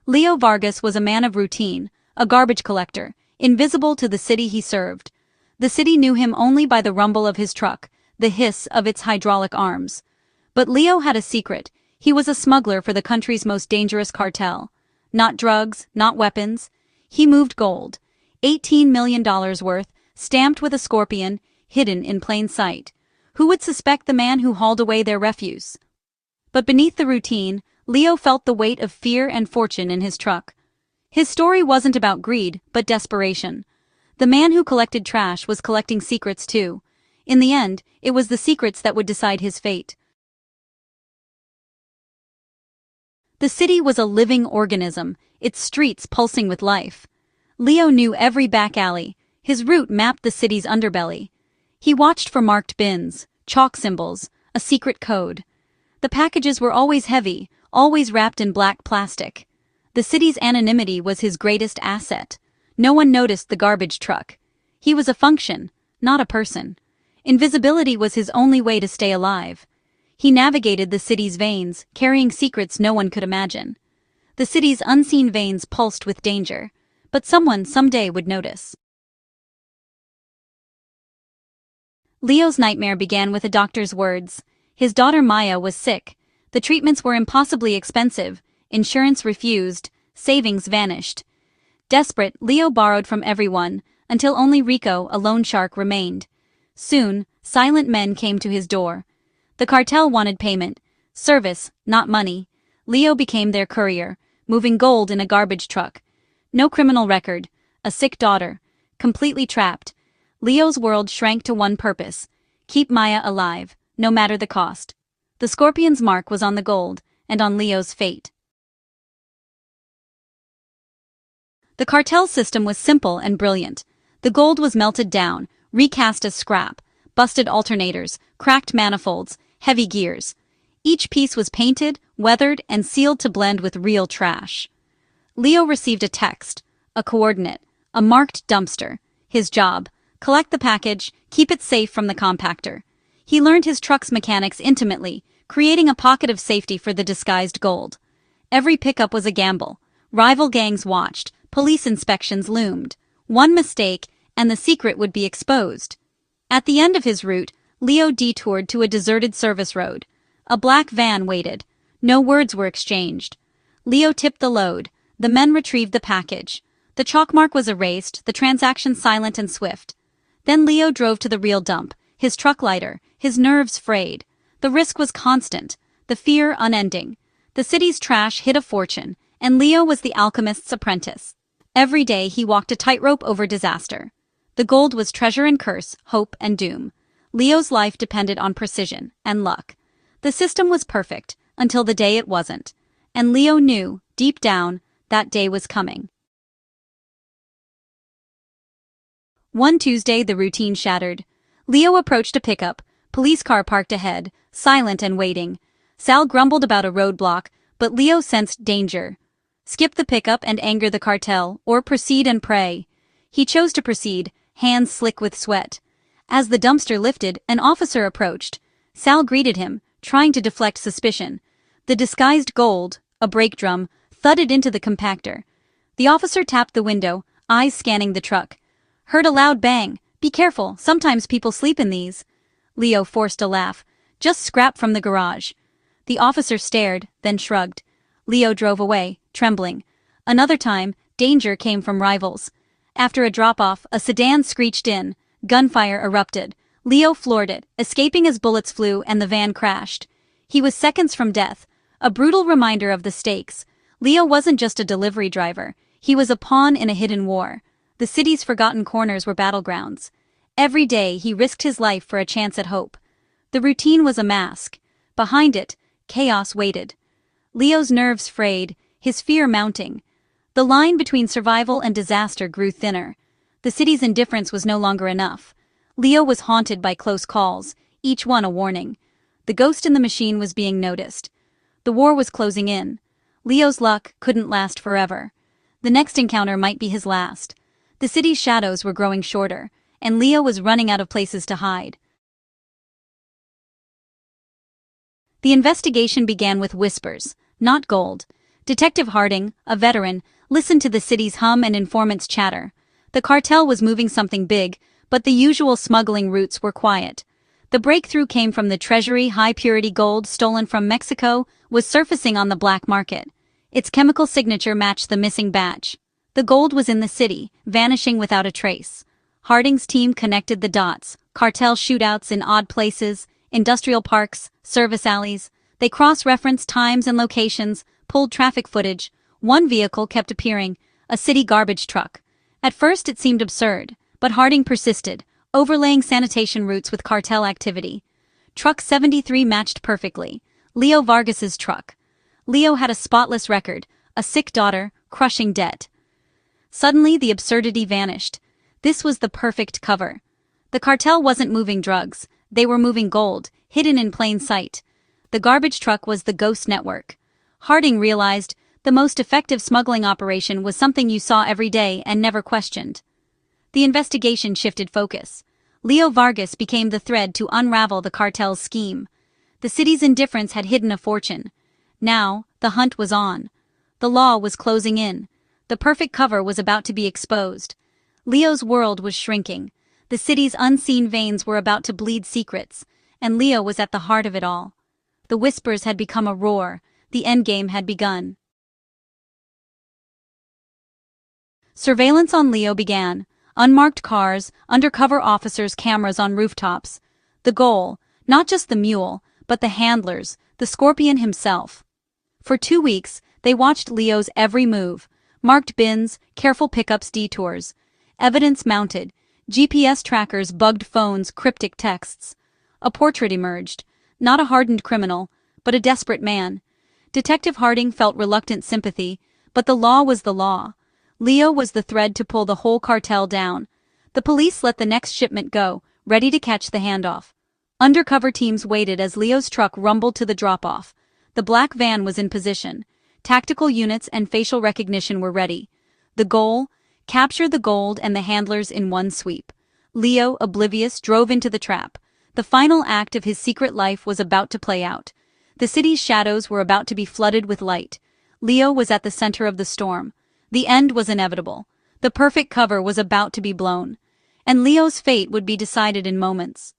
Leo Vargas was a man of routine, a garbage collector, invisible to the city he served. The city knew him only by the rumble of his truck, the hiss of its hydraulic arms. But Leo had a secret. He was a smuggler for the country's most dangerous cartel. Not drugs, not weapons. He moved gold. $18 million worth, stamped with a scorpion, hidden in plain sight. Who would suspect the man who hauled away their refuse? But beneath the routine, Leo felt the weight of fear and fortune in his truck. His story wasn't about greed, but desperation. The man who collected trash was collecting secrets too. In the end, it was the secrets that would decide his fate. The city was a living organism, its streets pulsing with life. Leo knew every back alley. His route mapped the city's underbelly. He watched for marked bins, chalk symbols, a secret code. The packages were always heavy, always wrapped in black plastic. The city's anonymity was his greatest asset. No one noticed the garbage truck. He was a function, not a person. Invisibility was his only way to stay alive. He navigated the city's veins, carrying secrets no one could imagine. The city's unseen veins pulsed with danger, but someone someday would notice. Leo's nightmare began with a doctor's words. His daughter Maya was sick. The treatments were impossibly expensive. Insurance refused. Savings vanished. Desperate, Leo borrowed from everyone, until only Rico, a loan shark, remained. Soon, silent men came to his door. The cartel wanted payment. Service, not money. Leo became their courier, moving gold in a garbage truck. No criminal record. A sick daughter. Completely trapped. Leo's world shrank to one purpose: keep Maya alive, no matter the cost. The scorpion's mark was on the gold, and on Leo's fate. The cartel system was simple and brilliant. The gold was melted down, recast as scrap, busted alternators, cracked manifolds, heavy gears. Each piece was painted, weathered, and sealed to blend with real trash. Leo received a text, a coordinate, a marked dumpster. His job: collect the package, keep it safe from the compactor. He learned his truck's mechanics intimately, creating a pocket of safety for the disguised gold. Every pickup was a gamble. Rival gangs watched, police inspections loomed. One mistake, and the secret would be exposed. At the end of his route, Leo detoured to a deserted service road. A black van waited. No words were exchanged. Leo tipped the load. The men retrieved the package. The chalk mark was erased, the transaction silent and swift. Then Leo drove to the real dump, his truck lighter, his nerves frayed. The risk was constant, the fear unending. The city's trash hid a fortune, and Leo was the alchemist's apprentice. Every day he walked a tightrope over disaster. The gold was treasure and curse, hope and doom. Leo's life depended on precision and luck. The system was perfect, until the day it wasn't. And Leo knew, deep down, that day was coming. One Tuesday, the routine shattered. Leo approached a pickup, police car parked ahead, silent and waiting. Sal grumbled about a roadblock, but Leo sensed danger. Skip the pickup and anger the cartel, or proceed and pray. He chose to proceed, hands slick with sweat. As the dumpster lifted, an officer approached. Sal greeted him, trying to deflect suspicion. The disguised gold, a brake drum, thudded into the compactor. The officer tapped the window, eyes scanning the truck. Heard a loud bang. Be careful, sometimes people sleep in these. Leo forced a laugh. Just scrap from the garage. The officer stared, then shrugged. Leo drove away, trembling. Another time, danger came from rivals. After a drop-off, a sedan screeched in. Gunfire erupted. Leo floored it, escaping as bullets flew and the van crashed. He was seconds from death, a brutal reminder of the stakes. Leo wasn't just a delivery driver. He was a pawn in a hidden war. The city's forgotten corners were battlegrounds. Every day he risked his life for a chance at hope. The routine was a mask. Behind it, chaos waited. Leo's nerves frayed, his fear mounting. The line between survival and disaster grew thinner. The city's indifference was no longer enough. Leo was haunted by close calls, each one a warning. The ghost in the machine was being noticed. The war was closing in. Leo's luck couldn't last forever. The next encounter might be his last. The city's shadows were growing shorter, and Leo was running out of places to hide. The investigation began with whispers, not gold. Detective Harding, a veteran, listened to the city's hum and informants' chatter. The cartel was moving something big, but the usual smuggling routes were quiet. The breakthrough came from the treasury. High-purity gold stolen from Mexico was surfacing on the black market. Its chemical signature matched the missing batch. The gold was in the city, vanishing without a trace. Harding's team connected the dots: cartel shootouts in odd places, industrial parks, service alleys. They cross-referenced times and locations, pulled traffic footage. One vehicle kept appearing, a city garbage truck. At first it seemed absurd, but Harding persisted, overlaying sanitation routes with cartel activity. Truck 73 matched perfectly. Leo Vargas's truck. Leo had a spotless record, a sick daughter, crushing debt. Suddenly the absurdity vanished. This was the perfect cover. The cartel wasn't moving drugs, they were moving gold, hidden in plain sight. The garbage truck was the ghost network. Harding realized the most effective smuggling operation was something you saw every day and never questioned. The investigation shifted focus. Leo Vargas became the thread to unravel the cartel's scheme. The city's indifference had hidden a fortune. Now, the hunt was on. The law was closing in. The perfect cover was about to be exposed. Leo's world was shrinking. The city's unseen veins were about to bleed secrets, and Leo was at the heart of it all. The whispers had become a roar. The endgame had begun. Surveillance on Leo began. Unmarked cars, undercover officers, cameras on rooftops. The goal, not just the mule, but the handlers, the scorpion himself. For 2 weeks, they watched Leo's every move. Marked bins, careful pickups, detours. Evidence mounted. GPS trackers, bugged phones, cryptic texts. A portrait emerged. Not a hardened criminal, but a desperate man. Detective Harding felt reluctant sympathy, but the law was the law. Leo was the thread to pull the whole cartel down. The police let the next shipment go, ready to catch the handoff. Undercover teams waited as Leo's truck rumbled to the drop-off. The black van was in position. Tactical units and facial recognition were ready. The goal? Capture the gold and the handlers in one sweep. Leo, oblivious, drove into the trap. The final act of his secret life was about to play out. The city's shadows were about to be flooded with light. Leo was at the center of the storm. The end was inevitable. The perfect cover was about to be blown. And Leo's fate would be decided in moments.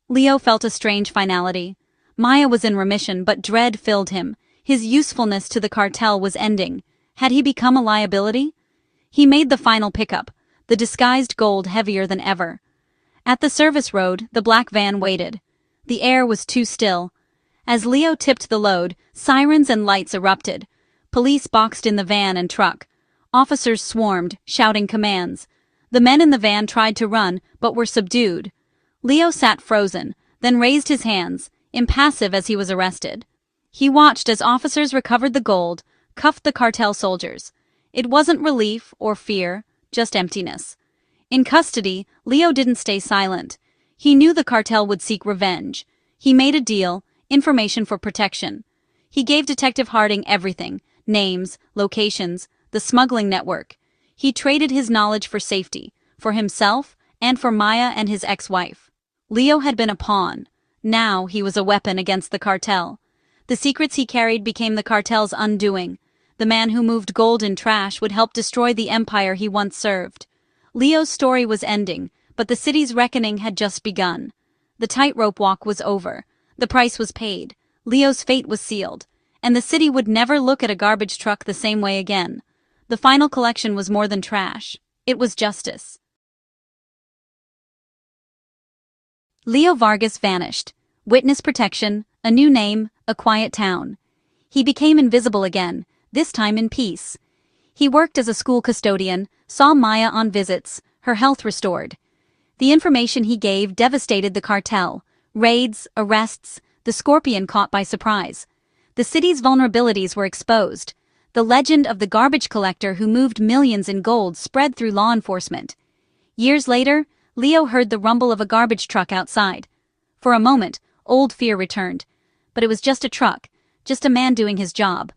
Leo felt a strange finality. Maya was in remission, but dread filled him. His usefulness to the cartel was ending. Had he become a liability? He made the final pickup, the disguised gold heavier than ever. At the service road, the black van waited. The air was too still. As Leo tipped the load, sirens and lights erupted. Police boxed in the van and truck. Officers swarmed, shouting commands. The men in the van tried to run, but were subdued. Leo sat frozen, then raised his hands, impassive as he was arrested. He watched as officers recovered the gold, cuffed the cartel soldiers. It wasn't relief or fear, just emptiness. In custody, Leo didn't stay silent. He knew the cartel would seek revenge. He made a deal, information for protection. He gave Detective Harding everything: names, locations, the smuggling network. He traded his knowledge for safety, for himself, and for Maya and his ex-wife. Leo had been a pawn. Now he was a weapon against the cartel. The secrets he carried became the cartel's undoing. The man who moved gold in trash would help destroy the empire he once served. Leo's story was ending, but the city's reckoning had just begun. The tightrope walk was over. The price was paid. Leo's fate was sealed. And the city would never look at a garbage truck the same way again. The final collection was more than trash. It was justice. Leo Vargas vanished. Witness protection, a new name, a quiet town. He became invisible again, this time in peace. He worked as a school custodian, saw Maya on visits, her health restored. The information he gave devastated the cartel. Raids, arrests, the scorpion caught by surprise. The city's vulnerabilities were exposed. The legend of the garbage collector who moved millions in gold spread through law enforcement. Years later, Leo heard the rumble of a garbage truck outside. For a moment, old fear returned. But it was just a truck, just a man doing his job.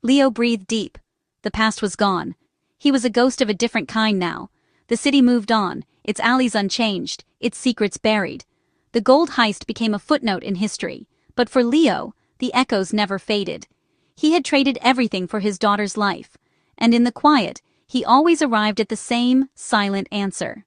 Leo breathed deep. The past was gone. He was a ghost of a different kind now. The city moved on, its alleys unchanged, its secrets buried. The gold heist became a footnote in history. But for Leo, the echoes never faded. He had traded everything for his daughter's life, and in the quiet, he always arrived at the same, silent answer.